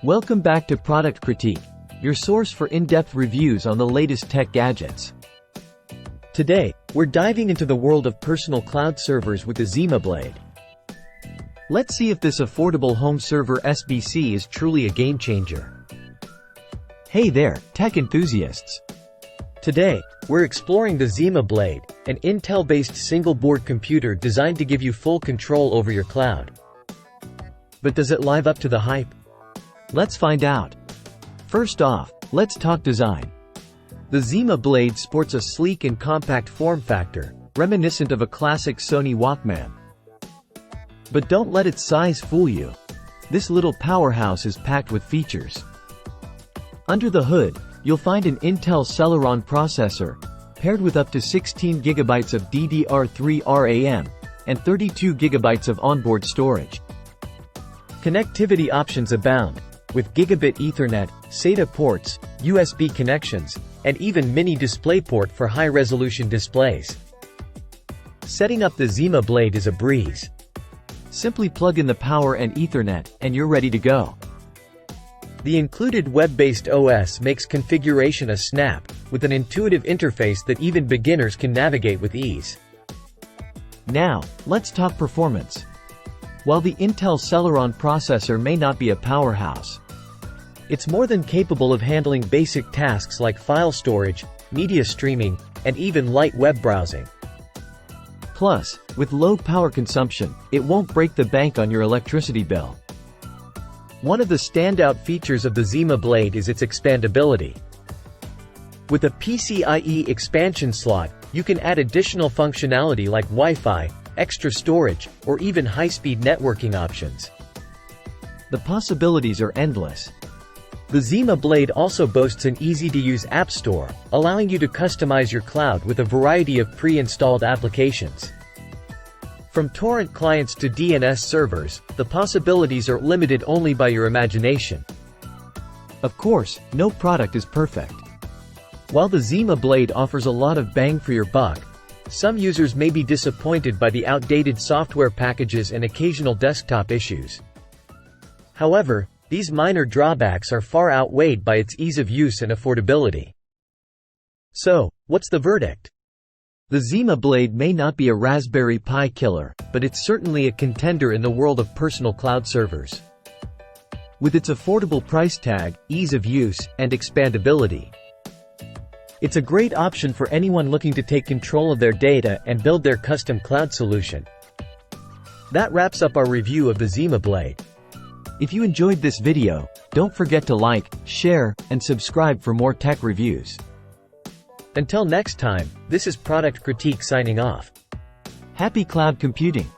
Welcome back to Product Critique, your source for in-depth reviews on the latest tech gadgets. Today, we're diving into the world of personal cloud servers with the ZimaBlade. Let's see if this affordable home server SBC is truly a game changer. Hey there, tech enthusiasts! Today, we're exploring the ZimaBlade, an Intel-based single-board computer designed to give you full control over your cloud. But does it live up to the hype? Let's find out. First off, let's talk design. The ZimaBlade sports a sleek and compact form factor, reminiscent of a classic Sony Walkman. But don't let its size fool you. This little powerhouse is packed with features. Under the hood, you'll find an Intel Celeron processor, paired with up to 16 GB of DDR3 RAM, and 32 GB of onboard storage. Connectivity options abound, with Gigabit Ethernet, SATA ports, USB connections, and even mini DisplayPort for high-resolution displays. Setting up the ZimaBlade is a breeze. Simply plug in the power and Ethernet, and you're ready to go. The included web-based OS makes configuration a snap, with an intuitive interface that even beginners can navigate with ease. Now, let's talk performance. While the Intel Celeron processor may not be a powerhouse, it's more than capable of handling basic tasks like file storage, media streaming, and even light web browsing. Plus, with low power consumption, it won't break the bank on your electricity bill. One of the standout features of the ZimaBlade is its expandability. With a PCIe expansion slot, you can add additional functionality like Wi-Fi, extra storage, or even high-speed networking options. The possibilities are endless. The ZimaBlade also boasts an easy-to-use app store, allowing you to customize your cloud with a variety of pre-installed applications. From torrent clients to DNS servers, the possibilities are limited only by your imagination. Of course, no product is perfect. While the ZimaBlade offers a lot of bang for your buck, some users may be disappointed by the outdated software packages and occasional desktop issues. However, these minor drawbacks are far outweighed by its ease of use and affordability. So, what's the verdict? The ZimaBlade may not be a Raspberry Pi killer, but it's certainly a contender in the world of personal cloud servers. With its affordable price tag, ease of use, and expandability, it's a great option for anyone looking to take control of their data and build their custom cloud solution. That wraps up our review of the ZimaBlade. If you enjoyed this video, don't forget to like, share, and subscribe for more tech reviews. Until next time, this is Product Critique signing off. Happy cloud computing!